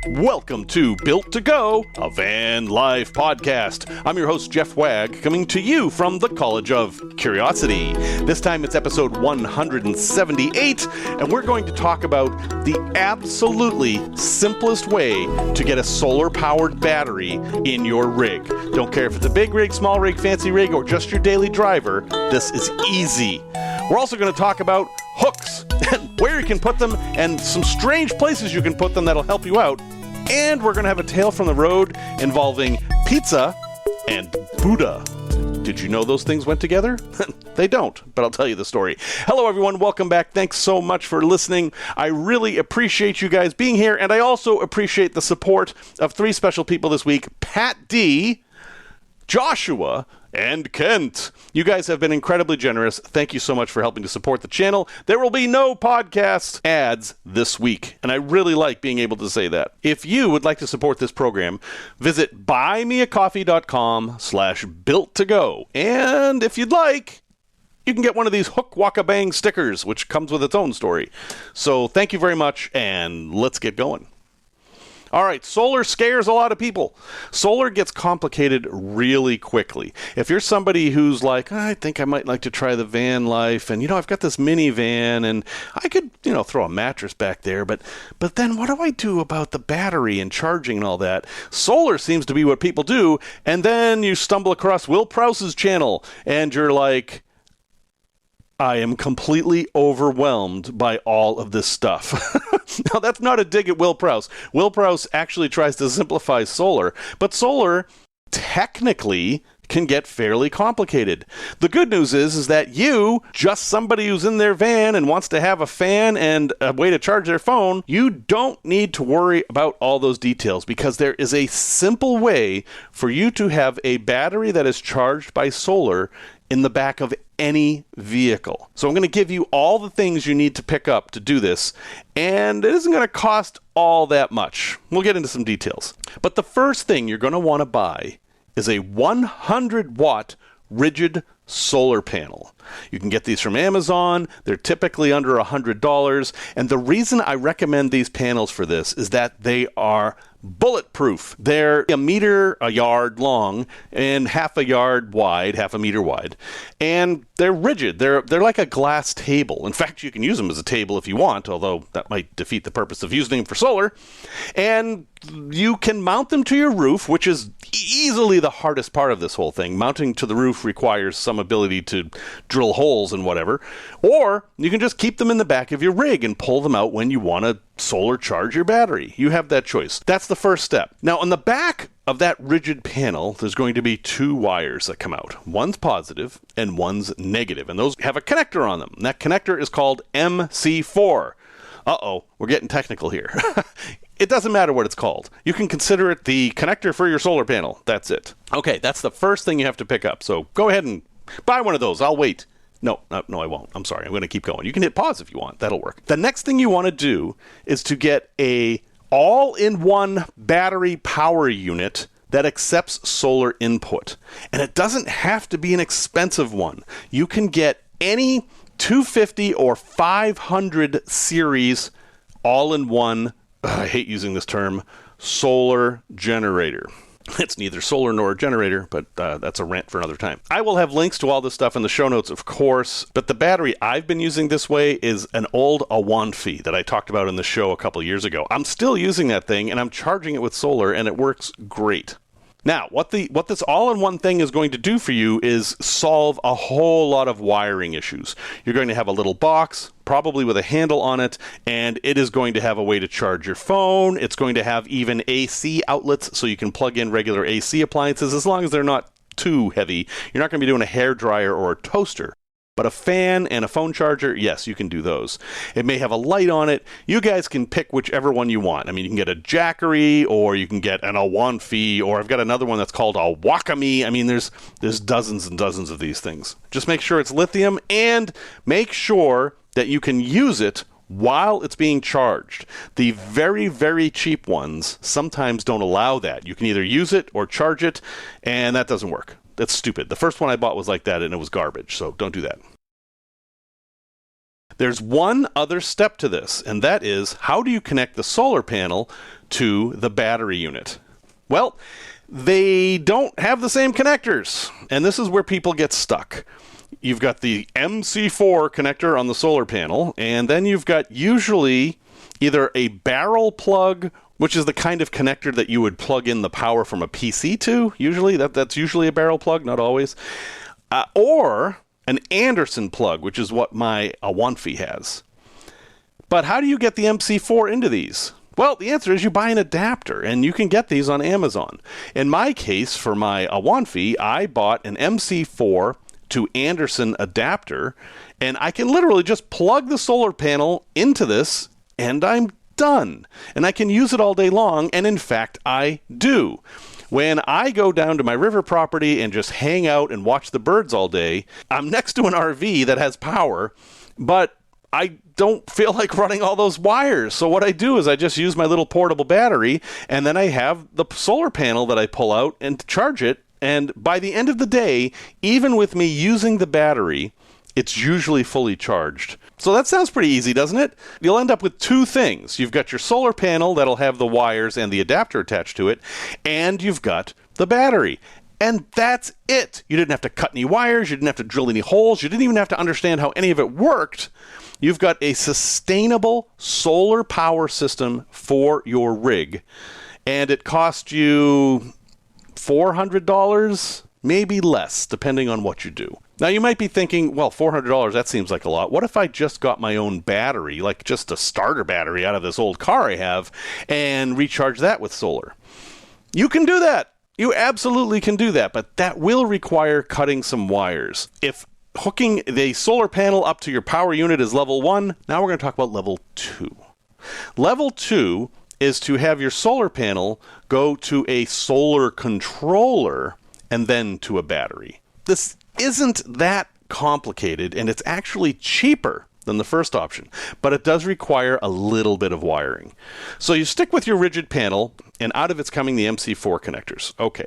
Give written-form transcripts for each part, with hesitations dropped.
Welcome to Built to Go, a van life podcast. I'm your host, Jeff Wagg, coming to you from the College of Curiosity. This time it's episode 178, and we're going to talk about the absolutely simplest way to get a solar-powered battery in your rig. Don't care if it's a big rig, small rig, fancy rig, or just your daily driver, this is easy. We're also going to talk about hooks and where you can put them and some strange places you can put them that'll help you out. And we're going to have a tale from the road involving pizza and Buddha. Did you know those things went together? They don't, but I'll tell you the story. Hello, everyone. Welcome back. Thanks so much for listening. I really appreciate you guys being here, and I also appreciate the support of three special people this week, Pat D., Joshua, and Kent. You guys have been incredibly generous. Thank you so much for helping to support the channel. There will be no podcast ads this week, and I really like being able to say that. If you would like to support this program, visit buymeacoffee.com/built-to-go. And if you'd like, you can get one of these Hook Waka Bang stickers, which comes with its own story. So thank you very much, and let's get going. All right, solar scares a lot of people. Solar gets complicated really quickly. If you're somebody who's like, I think I might like to try the van life, and, I've got this minivan, and I could, throw a mattress back there, but then what do I do about the battery and charging and all that? Solar seems to be what people do, and then you stumble across Will Prowse's channel, and you're like, I am completely overwhelmed by all of this stuff. Now, that's not a dig at Will Prowse. Will Prowse actually tries to simplify solar, but solar technically can get fairly complicated. The good news is that you, just somebody who's in their van and wants to have a fan and a way to charge their phone, you don't need to worry about all those details because there is a simple way for you to have a battery that is charged by solar in the back of any vehicle. So I'm going to give you all the things you need to pick up to do this, and it isn't going to cost all that much. We'll get into some details. But the first thing you're going to want to buy is a 100-watt rigid solar panel. You can get these from Amazon. They're typically under $100, and the reason I recommend these panels for this is that they are bulletproof. They're a meter a yard long and half a meter wide, and they're rigid. They're like a glass table. In fact, you can use them as a table if you want, although that might defeat the purpose of using them for solar. And you can mount them to your roof, which is easily the hardest part of this whole thing. Mounting to the roof requires some ability to drill holes and whatever, or you can just keep them in the back of your rig and pull them out when you want to solar charge your battery. You have that choice. That's the first step. Now, on the back of that rigid panel, there's going to be two wires that come out. One's positive and one's negative, and those have a connector on them. And that connector is called MC4. Uh-oh, we're getting technical here. It doesn't matter what it's called. You can consider it the connector for your solar panel. That's it. Okay, that's the first thing you have to pick up. So go ahead and buy one of those. I'll wait. No, I won't. I'm sorry. I'm going to keep going. You can hit pause if you want. That'll work. The next thing you want to do is to get a all-in-one battery power unit that accepts solar input. And it doesn't have to be an expensive one. You can get any 250 or 500 series all-in-one, I hate using this term, solar generator. It's neither solar nor a generator, but that's a rant for another time. I will have links to all this stuff in the show notes, of course, but the battery I've been using this way is an old Awanfi that I talked about in the show a couple years ago. I'm still using that thing, and I'm charging it with solar, and it works great. Now, what this all-in-one thing is going to do for you is solve a whole lot of wiring issues. You're going to have a little box, probably with a handle on it, and it is going to have a way to charge your phone. It's going to have even AC outlets, so you can plug in regular AC appliances as long as they're not too heavy. You're not going to be doing a hairdryer or a toaster. But a fan and a phone charger, yes, you can do those. It may have a light on it. You guys can pick whichever one you want. I mean, you can get a Jackery, or you can get an Awanfi, or I've got another one that's called a Wakami. I mean, there's dozens and dozens of these things. Just make sure it's lithium, and make sure that you can use it while it's being charged. The very, very cheap ones sometimes don't allow that. You can either use it or charge it, and that doesn't work. That's stupid. The first one I bought was like that, and it was garbage, so don't do that. There's one other step to this, and that is, how do you connect the solar panel to the battery unit? Well, they don't have the same connectors, and this is where people get stuck. You've got the MC4 connector on the solar panel, and then you've got usually either a barrel plug, which is the kind of connector that you would plug in the power from a PC to, usually. That's usually a barrel plug, not always. Or an Anderson plug, which is what my Awanfi has. But how do you get the MC4 into these? Well, the answer is you buy an adapter, and you can get these on Amazon. In my case, for my Awanfi, I bought an MC4 to Anderson adapter, and I can literally just plug the solar panel into this, and I'm done. And I can use it all day long, and in fact, I do. When I go down to my river property and just hang out and watch the birds all day, I'm next to an RV that has power, but I don't feel like running all those wires. So what I do is I just use my little portable battery, and then I have the solar panel that I pull out and charge it. And by the end of the day, even with me using the battery, it's usually fully charged. So that sounds pretty easy, doesn't it? You'll end up with two things. You've got your solar panel that'll have the wires and the adapter attached to it, and you've got the battery. And that's it. You didn't have to cut any wires. You didn't have to drill any holes. You didn't even have to understand how any of it worked. You've got a sustainable solar power system for your rig, and it cost you $400, maybe less, depending on what you do. Now, you might be thinking, well, $400, that seems like a lot. What if I just got my own battery, like just a starter battery out of this old car I have, and recharge that with solar? You can do that. You absolutely can do that, but that will require cutting some wires. If hooking the solar panel up to your power unit is level 1, now we're going to talk about level 2. Level 2 is to have your solar panel go to a solar controller and then to a battery. This isn't that complicated, and it's actually cheaper than the first option, but it does require a little bit of wiring. So you stick with your rigid panel, and out of it's coming the MC4 connectors. Okay.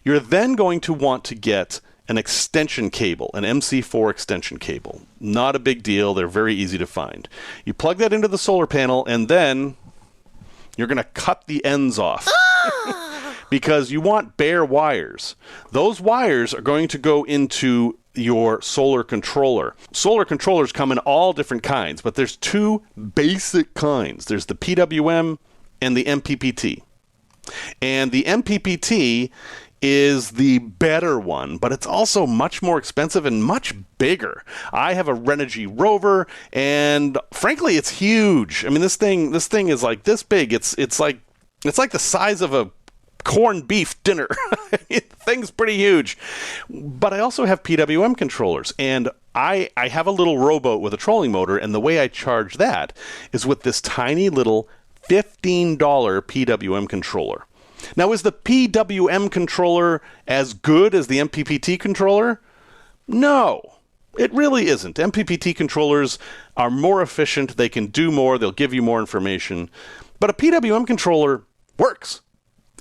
You're then going to want to get an extension cable, an MC4 extension cable. Not a big deal. They're very easy to find. You plug that into the solar panel, and then you're going to cut the ends off. Because you want bare wires. Those wires are going to go into your solar controller. Solar controllers come in all different kinds, but there's two basic kinds. There's the PWM and the MPPT. And the MPPT is the better one, but it's also much more expensive and much bigger. I have a Renogy Rover, and frankly, it's huge. I mean, this thing is like this big. It's like the size of a corned beef dinner. Thing's pretty huge. But I also have PWM controllers, and I have a little rowboat with a trolling motor, and the way I charge that is with this tiny little $15 PWM controller. Now, is the PWM controller as good as the MPPT controller? No, it really isn't. MPPT controllers are more efficient. They can do more. They'll give you more information. But a PWM controller works.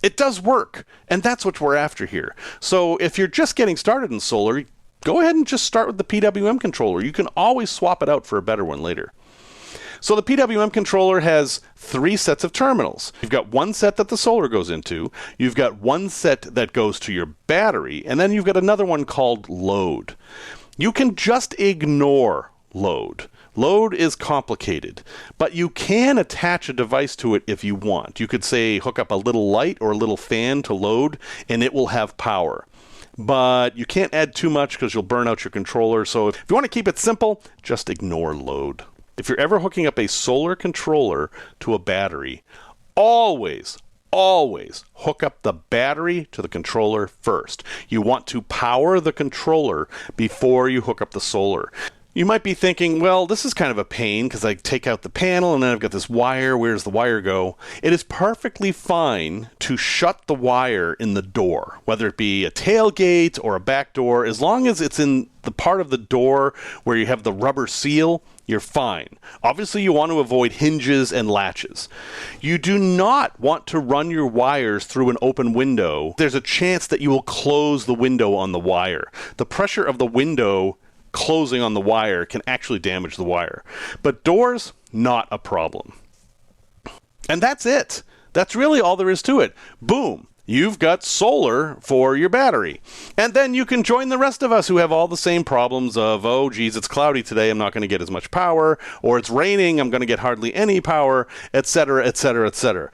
It does work, and that's what we're after here. So if you're just getting started in solar, go ahead and just start with the PWM controller. You can always swap it out for a better one later. So the PWM controller has 3 sets of terminals. You've got one set that the solar goes into, you've got one set that goes to your battery, and then you've got another one called load. You can just ignore load. Load is complicated, but you can attach a device to it if you want. You could say hook up a little light or a little fan to load, and it will have power. But you can't add too much because you'll burn out your controller. So if you want to keep it simple, just ignore load. If you're ever hooking up a solar controller to a battery, always hook up the battery to the controller first. You want to power the controller before you hook up the solar. You might be thinking, well, this is kind of a pain because I take out the panel and then I've got this wire. Where does the wire go? It is perfectly fine to shut the wire in the door, whether it be a tailgate or a back door. As long as it's in the part of the door where you have the rubber seal, you're fine. Obviously, you want to avoid hinges and latches. You do not want to run your wires through an open window. There's a chance that you will close the window on the wire. The pressure of the window closing on the wire can actually damage the wire. But doors, not a problem. And that's it. That's really all there is to it. Boom. You've got solar for your battery. And then you can join the rest of us who have all the same problems of, oh, geez, it's cloudy today, I'm not going to get as much power, or it's raining, I'm going to get hardly any power, etc., etc., etc.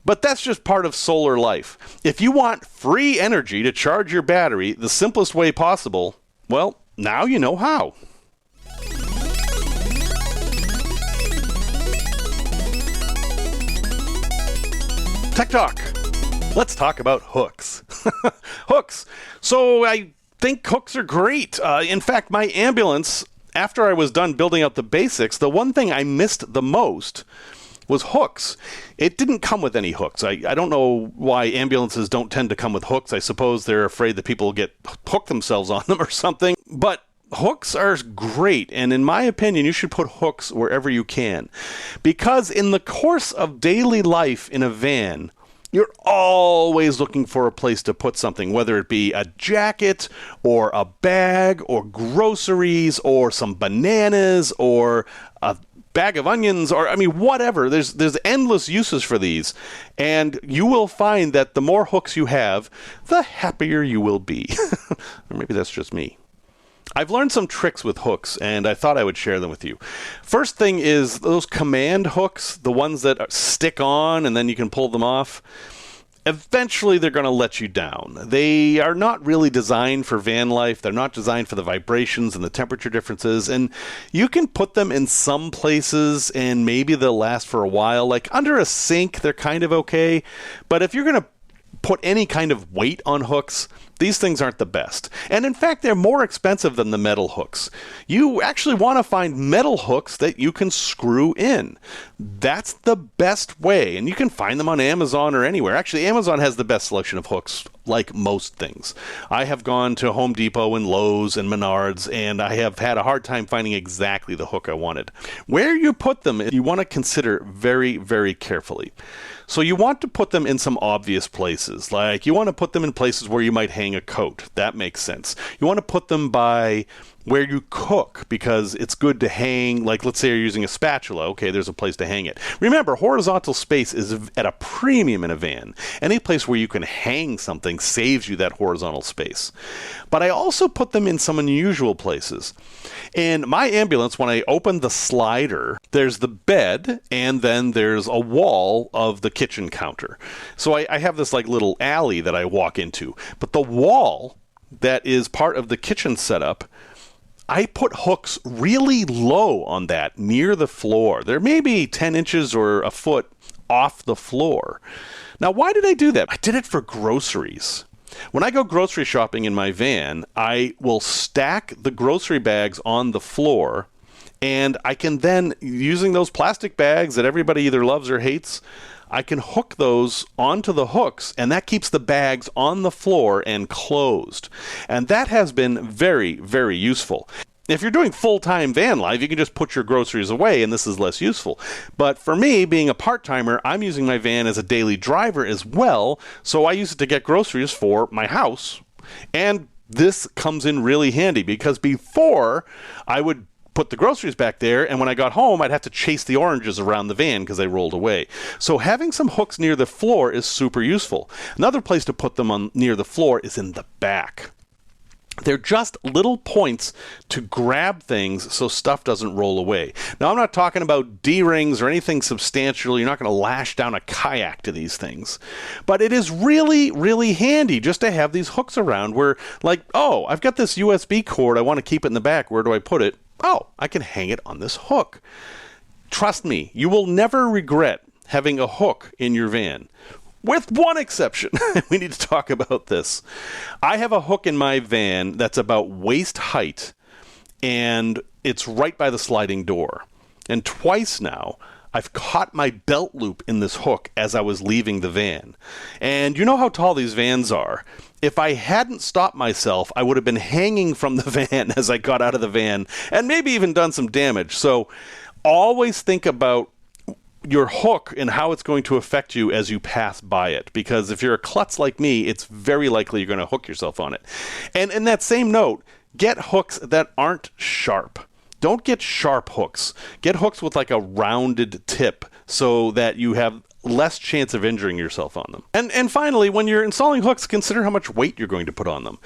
But that's just part of solar life. If you want free energy to charge your battery the simplest way possible, well, now you know how. Tech Talk. Let's talk about hooks. Hooks. So I think hooks are great. In fact, my ambulance, after I was done building out the basics, the one thing I missed the most was hooks. It didn't come with any hooks. I don't know why ambulances don't tend to come with hooks. I suppose they're afraid that people will get hooked themselves on them or something. But hooks are great, and in my opinion, you should put hooks wherever you can. Because in the course of daily life in a van, you're always looking for a place to put something, whether it be a jacket or a bag or groceries or some bananas or a bag of onions or, whatever. There's endless uses for these. And you will find that the more hooks you have, the happier you will be. Or maybe that's just me. I've learned some tricks with hooks, and I thought I would share them with you. First thing is those command hooks, the ones that stick on and then you can pull them off. Eventually, they're going to let you down. They are not really designed for van life. They're not designed for the vibrations and the temperature differences. And you can put them in some places, and maybe they'll last for a while. Like under a sink, they're kind of okay. But if you're going to put any kind of weight on hooks, these things aren't the best. And in fact, they're more expensive than the metal hooks. You actually want to find metal hooks that you can screw in. That's the best way. And you can find them on Amazon or anywhere. Actually, Amazon has the best selection of hooks, like most things. I have gone to Home Depot and Lowe's and Menards, and I have had a hard time finding exactly the hook I wanted. Where you put them, you want to consider very, very carefully. So you want to put them in some obvious places. Like you want to put them in places where you might hang a coat. That makes sense. You want to put them by where you cook, because it's good to hang, like let's say you're using a spatula. Okay, there's a place to hang it. Remember, horizontal space is at a premium in a van. Any place where you can hang something saves you that horizontal space. But I also put them in some unusual places. In my ambulance, when I open the slider, there's the bed, and then there's a wall of the kitchen counter. So I have this like little alley that I walk into. But the wall that is part of the kitchen setup, I put hooks really low on that, near the floor. They're maybe 10 inches or a foot off the floor. Now, why did I do that? I did it for groceries. When I go grocery shopping in my van, I will stack the grocery bags on the floor, and I can then, using those plastic bags that everybody either loves or hates, I can hook those onto the hooks, and that keeps the bags on the floor and closed. And that has been very, very useful. If you're doing full-time van life, you can just put your groceries away, and this is less useful. But for me, being a part-timer, I'm using my van as a daily driver as well, so I use it to get groceries for my house. And this comes in really handy, because before, I would put the groceries back there, and when I got home, I'd have to chase the oranges around the van because they rolled away. So having some hooks near the floor is super useful. Another place to put them on near the floor is in the back. They're just little points to grab things so stuff doesn't roll away. Now, I'm not talking about D-rings or anything substantial. You're not going to lash down a kayak to these things. But it is really, really handy just to have these hooks around where, like, oh, I've got this USB cord. I want to keep it in the back. Where do I put it? Oh, I can hang it on this hook. Trust me, you will never regret having a hook in your van. With one exception. We need to talk about this. I have a hook in my van that's about waist height, and it's right by the sliding door. And twice now, I've caught my belt loop in this hook as I was leaving the van. And you know how tall these vans are. If I hadn't stopped myself, I would have been hanging from the van as I got out of the van, and maybe even done some damage. So always think about your hook and how it's going to affect you as you pass by it. Because if you're a klutz like me, it's very likely you're going to hook yourself on it. And in that same note, get hooks that aren't sharp. Don't get sharp hooks. Get hooks with like a rounded tip so that you have less chance of injuring yourself on them. And finally, when you're installing hooks, consider how much weight you're going to put on them.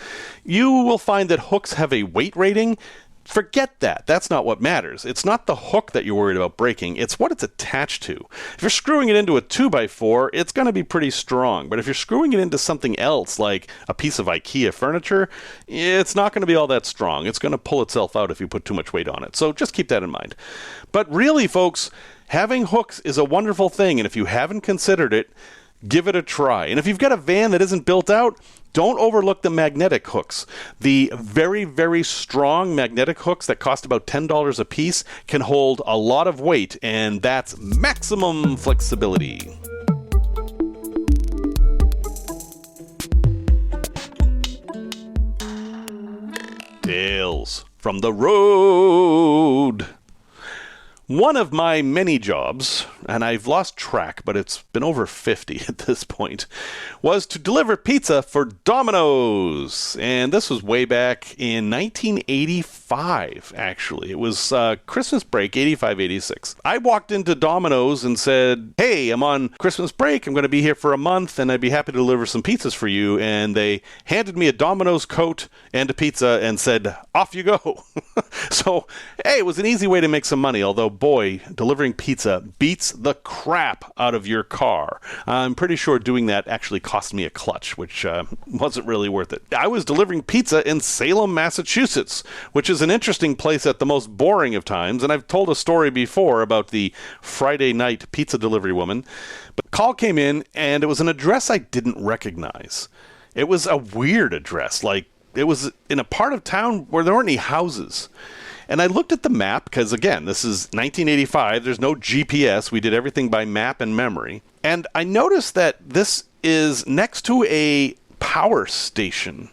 You will find that hooks have a weight rating. Forget that. That's not what matters. It's not the hook that you're worried about breaking. It's what it's attached to. If you're screwing it into a 2x4, it's going to be pretty strong. But if you're screwing it into something else, like a piece of IKEA furniture, it's not going to be all that strong. It's going to pull itself out if you put too much weight on it. So just keep that in mind. But really, folks, having hooks is a wonderful thing. And if you haven't considered it, give it a try. And if you've got a van that isn't built out, don't overlook the magnetic hooks. The very, very strong magnetic hooks that cost about $10 a piece can hold a lot of weight, and that's maximum flexibility. Tales from the road. One of my many jobs, and I've lost track, but it's been over 50 at this point, was to deliver pizza for Domino's. And this was way back in 1985, actually. It was Christmas break, 85, 86. I walked into Domino's and said, hey, I'm on Christmas break. I'm going to be here for a month, and I'd be happy to deliver some pizzas for you. And they handed me a Domino's coat and a pizza and said, off you go. So, hey, it was an easy way to make some money, although, boy, delivering pizza beats the crap out of your car. I'm pretty sure doing that actually cost me a clutch, which wasn't really worth it. I was delivering pizza in Salem, Massachusetts, which is an interesting place at the most boring of times, and I've told a story before about the Friday night pizza delivery woman. But the call came in, and it was an address I didn't recognize. It was a weird address, like it was in a part of town where there weren't any houses. And I looked at the map, because again, this is 1985, there's no GPS, we did everything by map and memory. And I noticed that this is next to a power station.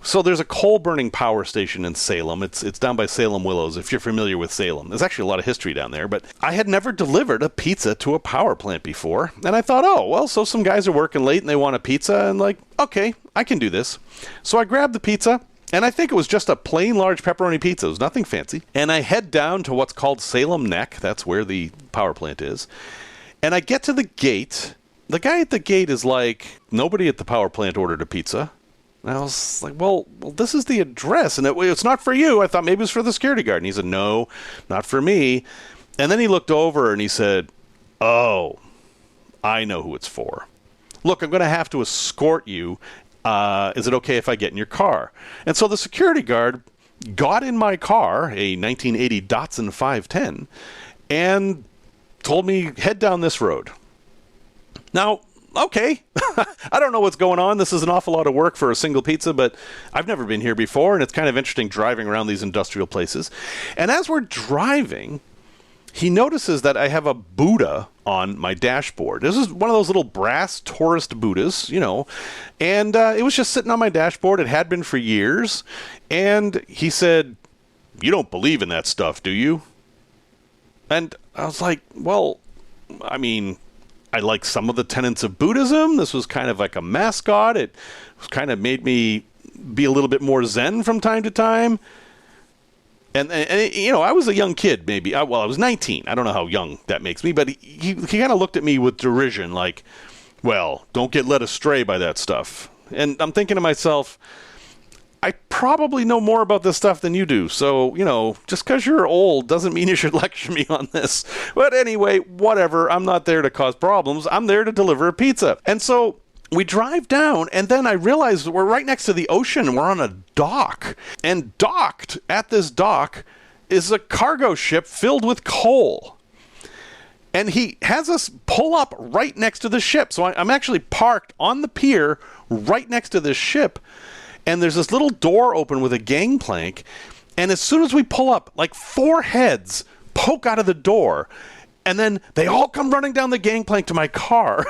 So there's a coal-burning power station in Salem. It's down by Salem Willows, if you're familiar with Salem. There's actually a lot of history down there, but I had never delivered a pizza to a power plant before. And I thought, oh, well, so some guys are working late and they want a pizza, and like, okay, I can do this. So I grabbed the pizza, and I think it was just a plain large pepperoni pizza. It was nothing fancy. And I head down to what's called Salem Neck. That's where the power plant is. And I get to the gate. The guy at the gate is like, nobody at the power plant ordered a pizza. And I was like, well, this is the address, and it's not for you. I thought maybe it's for the security guard. And he said, no, not for me. And then he looked over and he said, oh, I know who it's for. Look, I'm going to have to escort you. Is it okay if I get in your car? And so the security guard got in my car, a 1980 Datsun 510, and told me, head down this road. Now, okay, I don't know what's going on. This is an awful lot of work for a single pizza, but I've never been here before, and it's kind of interesting driving around these industrial places. And as we're driving, he notices that I have a Buddha on my dashboard. This is one of those little brass tourist Buddhas, you know, and it was just sitting on my dashboard. It had been for years, and he said, you don't believe in that stuff, do you? And I was like, well, I mean, I like some of the tenets of Buddhism. This was kind of like a mascot. It was kind of made me be a little bit more Zen from time to time. And you know, I was a young kid, maybe. I was 19. I don't know how young that makes me, but he kind of looked at me with derision, like, well, don't get led astray by that stuff. And I'm thinking to myself, I probably know more about this stuff than you do. So, you know, just because you're old doesn't mean you should lecture me on this. But anyway, whatever. I'm not there to cause problems. I'm there to deliver a pizza. And so we drive down, and then I realize we're right next to the ocean. We're on a dock. And docked at this dock is a cargo ship filled with coal. And he has us pull up right next to the ship. So I'm actually parked on the pier right next to this ship. And there's this little door open with a gangplank. And as soon as we pull up, like 4 heads poke out of the door. And then they all come running down the gangplank to my car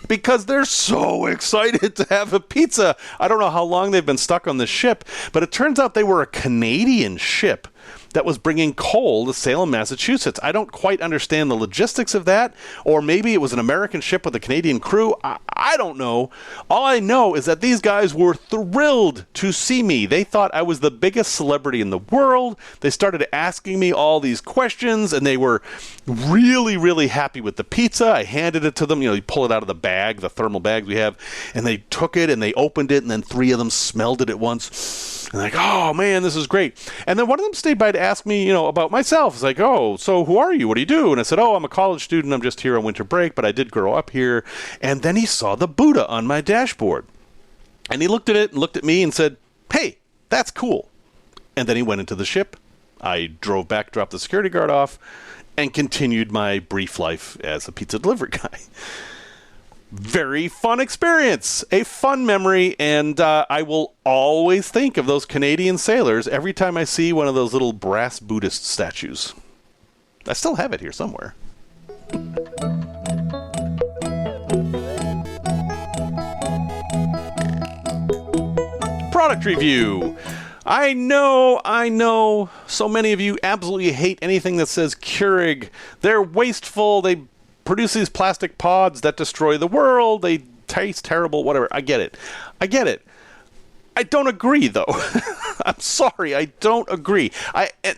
because they're so excited to have a pizza. I don't know how long they've been stuck on the ship, but it turns out they were a Canadian ship that was bringing coal to Salem, Massachusetts. I don't quite understand the logistics of that, or maybe it was an American ship with a Canadian crew. I I don't know. All I know is that these guys were thrilled to see me. They thought I was the biggest celebrity in the world. They started asking me all these questions, and they were really, really happy with the pizza. I handed it to them. You pull it out of the bag, the thermal bags we have, and they took it, and they opened it, and then 3 of them smelled it at once. And like, oh, man, this is great. And then one of them stayed by to ask me, about myself. It's like, oh, so who are you? What do you do? And I said, oh, I'm a college student. I'm just here on winter break, but I did grow up here. And then he saw the Buddha on my dashboard. And he looked at it and looked at me and said, hey, that's cool. And then he went into the ship. I drove back, dropped the security guard off, and continued my brief life as a pizza delivery guy. Very fun experience, a fun memory, and I will always think of those Canadian sailors every time I see one of those little brass Buddhist statues. I still have it here somewhere. Product review. I know, so many of you absolutely hate anything that says Keurig. They're wasteful, they produce these plastic pods that destroy the world, they taste terrible, whatever. I get it. I don't agree, though. I'm sorry, I don't agree.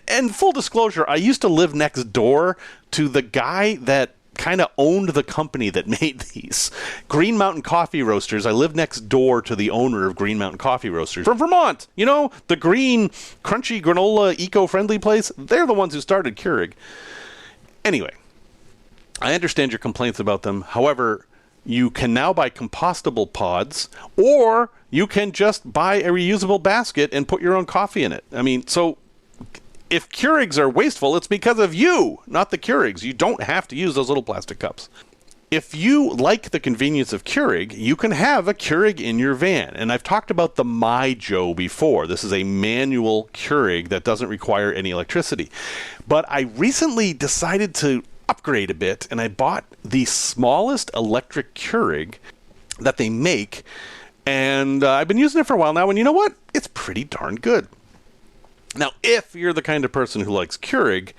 And full disclosure, I used to live next door to the guy that kind of owned the company that made these. Green Mountain Coffee Roasters. I live next door to the owner of Green Mountain Coffee Roasters from Vermont. The green, crunchy granola, eco-friendly place. They're the ones who started Keurig. Anyway, I understand your complaints about them. However, you can now buy compostable pods, or you can just buy a reusable basket and put your own coffee in it. So if Keurigs are wasteful, it's because of you, not the Keurigs. You don't have to use those little plastic cups. If you like the convenience of Keurig, you can have a Keurig in your van. And I've talked about the MyJoe before. This is a manual Keurig that doesn't require any electricity. But I recently decided to upgrade a bit, and I bought the smallest electric Keurig that they make, and I've been using it for a while now, and you know what? It's pretty darn good. Now, if you're the kind of person who likes Keurig,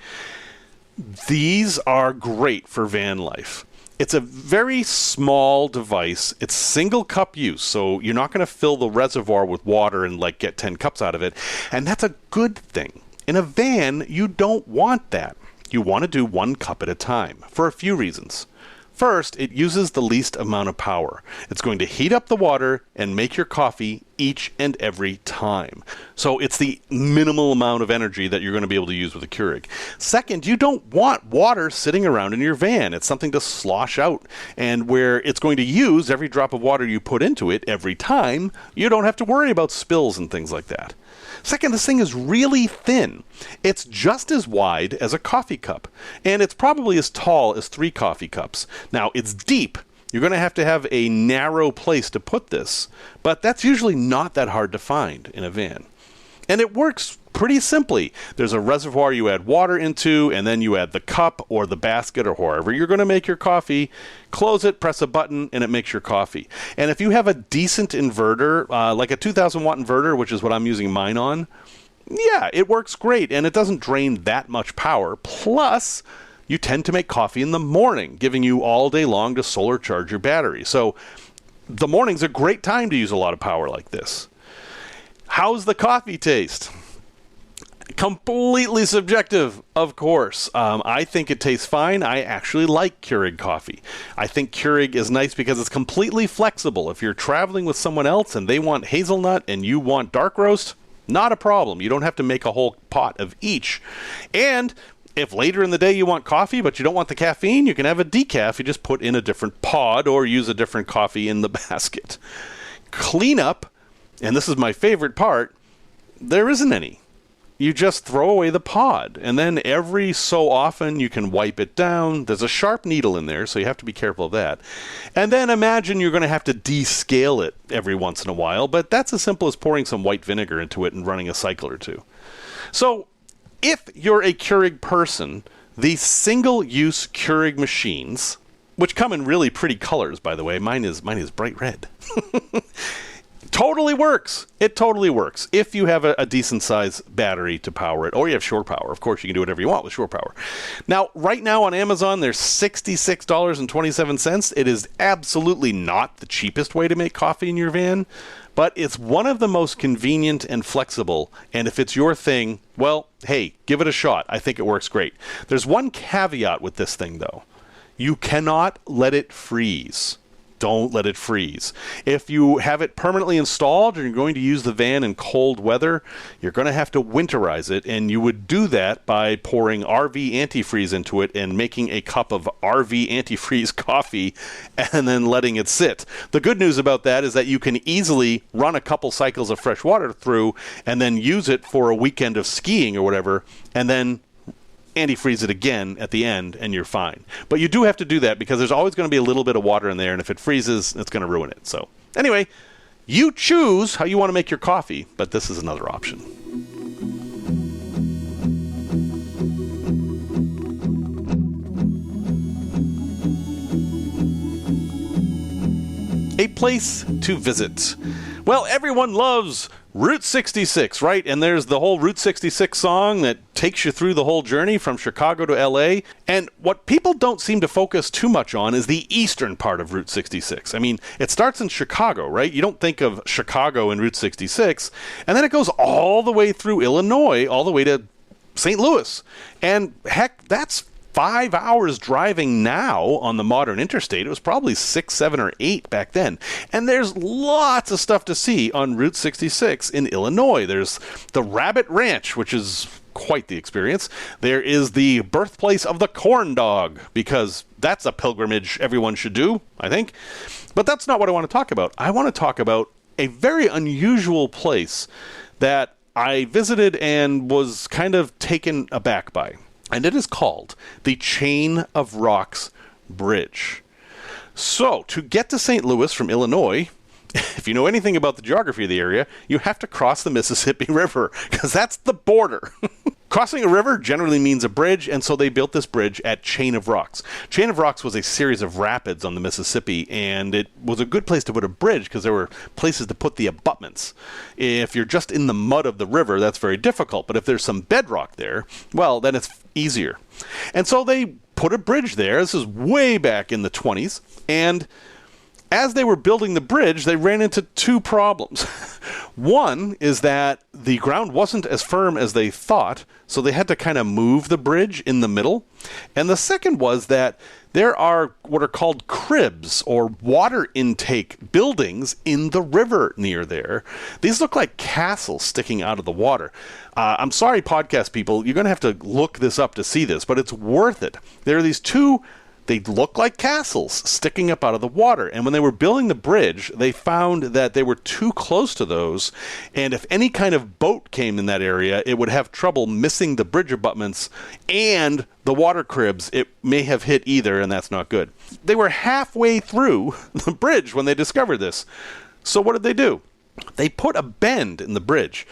these are great for van life. It's a very small device. It's single cup use, so you're not going to fill the reservoir with water and get 10 cups out of it, and that's a good thing. In a van, you don't want that. You want to do 1 cup at a time, for a few reasons. First, it uses the least amount of power. It's going to heat up the water and make your coffee each and every time. So it's the minimal amount of energy that you're going to be able to use with a Keurig. Second, you don't want water sitting around in your van. It's something to slosh out. And where it's going to use every drop of water you put into it every time, you don't have to worry about spills and things like that. Second, this thing is really thin. It's just as wide as a coffee cup, and it's probably as tall as 3 coffee cups. Now, it's deep. You're going to have a narrow place to put this, but that's usually not that hard to find in a van. And it works pretty simply. There's a reservoir you add water into, and then you add the cup or the basket or wherever you're going to make your coffee. Close it, press a button, and it makes your coffee. And if you have a decent inverter, like a 2,000-watt inverter, which is what I'm using mine on, yeah, it works great, and it doesn't drain that much power. Plus, you tend to make coffee in the morning, giving you all day long to solar charge your battery. So the morning's a great time to use a lot of power like this. How's the coffee taste? Completely subjective, of course. I think it tastes fine. I actually like Keurig coffee. I think Keurig is nice because it's completely flexible. If you're traveling with someone else and they want hazelnut and you want dark roast, not a problem. You don't have to make a whole pot of each. And if later in the day you want coffee but you don't want the caffeine, you can have a decaf. You just put in a different pod or use a different coffee in the basket. Cleanup, and this is my favorite part, there isn't any. You just throw away the pod, and then every so often you can wipe it down. There's a sharp needle in there, so you have to be careful of that. And then imagine you're going to have to descale it every once in a while, but that's as simple as pouring some white vinegar into it and running a cycle or two. So if you're a Keurig person, these single-use Keurig machines, which come in really pretty colors, by the way, mine is bright red, Totally works. It totally works. If you have a decent size battery to power it, or you have shore power. Of course, you can do whatever you want with shore power. Now, right now on Amazon, there's $66.27. It is absolutely not the cheapest way to make coffee in your van, but it's one of the most convenient and flexible. And if it's your thing, well, hey, give it a shot. I think it works great. There's one caveat with this thing, though. You cannot let it freeze. Don't let it freeze. If you have it permanently installed and you're going to use the van in cold weather, you're going to have to winterize it, and you would do that by pouring RV antifreeze into it and making a cup of RV antifreeze coffee and then letting it sit. The good news about that is that you can easily run a couple cycles of fresh water through and then use it for a weekend of skiing or whatever, and then antifreeze it again at the end, and you're fine. But you do have to do that because there's always going to be a little bit of water in there, and if it freezes, it's going to ruin it. So anyway, you choose how you want to make your coffee, but this is another option. A place to visit. Well, everyone loves Route 66, right? And there's the whole Route 66 song that takes you through the whole journey from Chicago to LA. And what people don't seem to focus too much on is the eastern part of Route 66. I mean, it starts in Chicago, right? You don't think of Chicago in Route 66. And then it goes all the way through Illinois, all the way to St. Louis. And heck, that's 5 hours driving now on the modern interstate. It was probably 6, 7, or 8 back then. And there's lots of stuff to see on Route 66 in Illinois. There's the Rabbit Ranch, which is quite the experience. There is the birthplace of the corn dog, because that's a pilgrimage everyone should do, I think. But that's not what I want to talk about. I want to talk about a very unusual place that I visited and was kind of taken aback by. And it is called the Chain of Rocks Bridge. So, to get to St. Louis from Illinois, if you know anything about the geography of the area, you have to cross the Mississippi River, because that's the border. Crossing a river generally means a bridge, and so they built this bridge at Chain of Rocks. Chain of Rocks was a series of rapids on the Mississippi, and it was a good place to put a bridge because there were places to put the abutments. If you're just in the mud of the river, that's very difficult, but if there's some bedrock there, well, then it's easier. And so they put a bridge there. This is way back in the 20s, and as they were building the bridge, they ran into two problems. One is that the ground wasn't as firm as they thought, so they had to kind of move the bridge in the middle. And the second was that there are what are called cribs, or water intake buildings, in the river near there. These look like castles sticking out of the water. I'm sorry, podcast people, you're going to have to look this up to see this, but it's worth it. There are these two. They look like castles sticking up out of the water. And when they were building the bridge, they found that they were too close to those. And if any kind of boat came in that area, it would have trouble missing the bridge abutments and the water cribs. It may have hit either, and that's not good. They were halfway through the bridge when they discovered this. So what did they do? They put a bend in the bridge.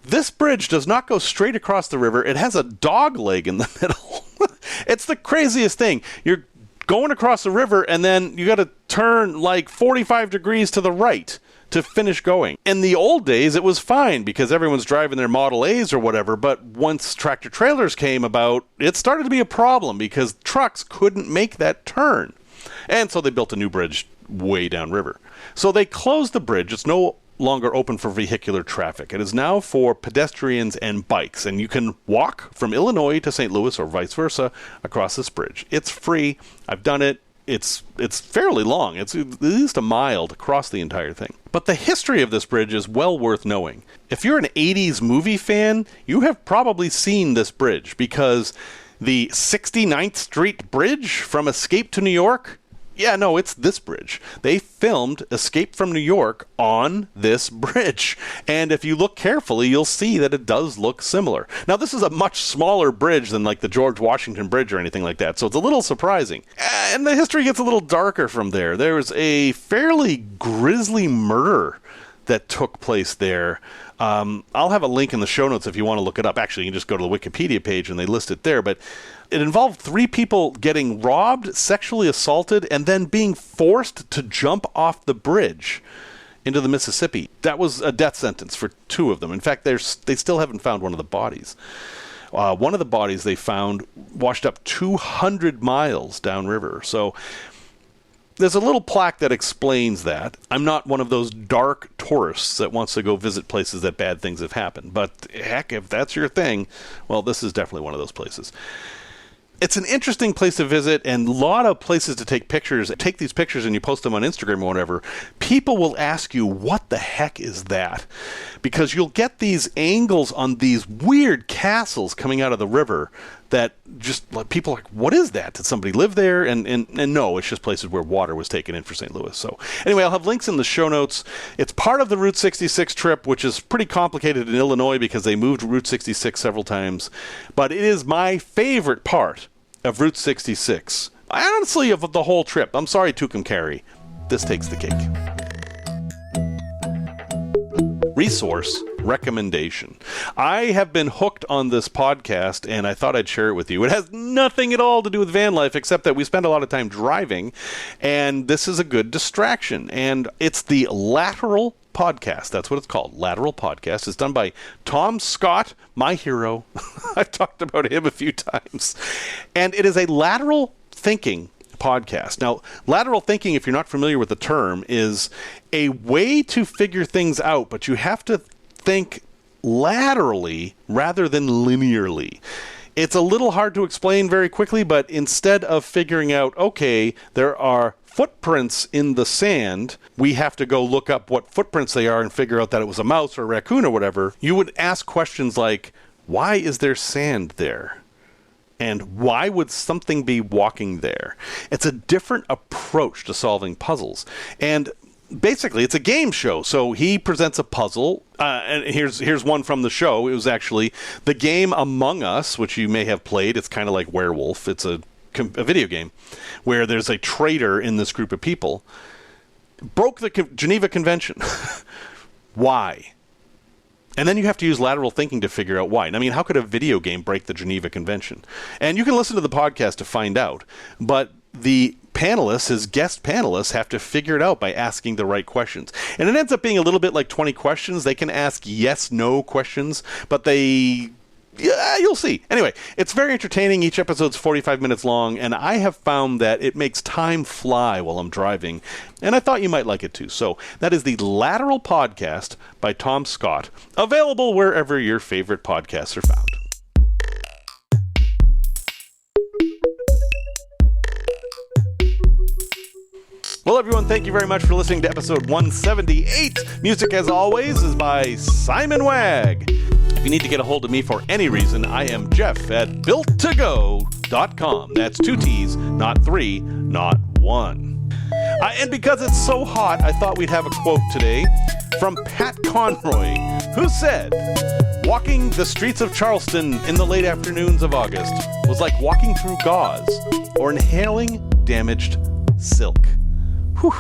This bridge does not go straight across the river. It has a dog leg in the middle. It's the craziest thing. You're going across the river, and then you got to turn like 45 degrees to the right to finish going. In the old days, it was fine because everyone's driving their Model A's or whatever, but once tractor trailers came about, it started to be a problem because trucks couldn't make that turn. And so they built a new bridge way downriver. So they closed the bridge. It's no longer open for vehicular traffic. It is now for pedestrians and bikes, and you can walk from Illinois to St. Louis or vice versa across this bridge. It's free. I've done it. It's fairly long. It's at least a mile to cross the entire thing. But the history of this bridge is well worth knowing. If you're an 80s movie fan, you have probably seen this bridge, because the 69th Street Bridge from Escape to New York, yeah, no, it's this bridge. They filmed Escape from New York on this bridge. And if you look carefully, you'll see that it does look similar. Now, this is a much smaller bridge than like the George Washington Bridge or anything like that, so it's a little surprising. And the history gets a little darker from there. There was a fairly grisly murder that took place there. I'll have a link in the show notes if you want to look it up. Actually, you can just go to the Wikipedia page and they list it there. But it involved 3 people getting robbed, sexually assaulted, and then being forced to jump off the bridge. into the Mississippi. That was a death sentence for 2 of them. In fact, they still haven't found one of the bodies. One of the bodies they found washed up 200 miles downriver. So there's a little plaque that explains that. I'm not one of those dark tourists that wants to go visit places that bad things have happened. But heck, if that's your thing, well, this is definitely one of those places. It's an interesting place to visit and a lot of places to take pictures. Take these pictures and you post them on Instagram or whatever. People will ask you, what the heck is that? Because you'll get these angles on these weird castles coming out of the river that just, like, people are like, what is that? Did somebody live there? And no, it's just places where water was taken in for St. Louis. So anyway, I'll have links in the show notes. It's part of the Route 66 trip, which is pretty complicated in Illinois because they moved Route 66 several times. But it is my favorite part of Route 66. Honestly, of the whole trip. I'm sorry, Tucumcari. This takes the cake. Resource recommendation. I have been hooked on this podcast, and I thought I'd share it with you. It has nothing at all to do with van life, except that we spend a lot of time driving, and this is a good distraction. And it's the Lateral Podcast. That's what it's called. Lateral Podcast. It's done by Tom Scott, my hero. I've talked about him a few times. And it is a lateral thinking podcast. Now, lateral thinking, if you're not familiar with the term, is a way to figure things out, but you have to think laterally rather than linearly. It's a little hard to explain very quickly, but instead of figuring out, okay, there are footprints in the sand, we have to go look up what footprints they are and figure out that it was a mouse or a raccoon or whatever, you would ask questions like, why is there sand there? And why would something be walking there? It's a different approach to solving puzzles. And basically, it's a game show. So he presents a puzzle. And here's one from the show. It was actually the game Among Us, which you may have played. It's kind of like Werewolf. It's a video game where there's a traitor in this group of people. Broke the Geneva Convention. Why? And then you have to use lateral thinking to figure out why. I mean, how could a video game break the Geneva Convention? And you can listen to the podcast to find out. But the panelists, his guest panelists, have to figure it out by asking the right questions. And it ends up being a little bit like 20 questions. They can ask yes-no questions, but you'll see. Anyway, it's very entertaining. Each episode's 45 minutes long, and I have found that it makes time fly while I'm driving, and I thought you might like it too. So that is the Lateral Podcast by Tom Scott, available wherever your favorite podcasts are found. Well, everyone, thank you very much for listening to episode 178. Music, as always, is by Simon Wagg. If you need to get a hold of me for any reason, I am Jeff at builttogo.com. That's 2 T's, not 3, not 1. And because it's so hot, I thought we'd have a quote today from Pat Conroy, who said, "Walking the streets of Charleston in the late afternoons of August was like walking through gauze or inhaling damaged silk." Whew.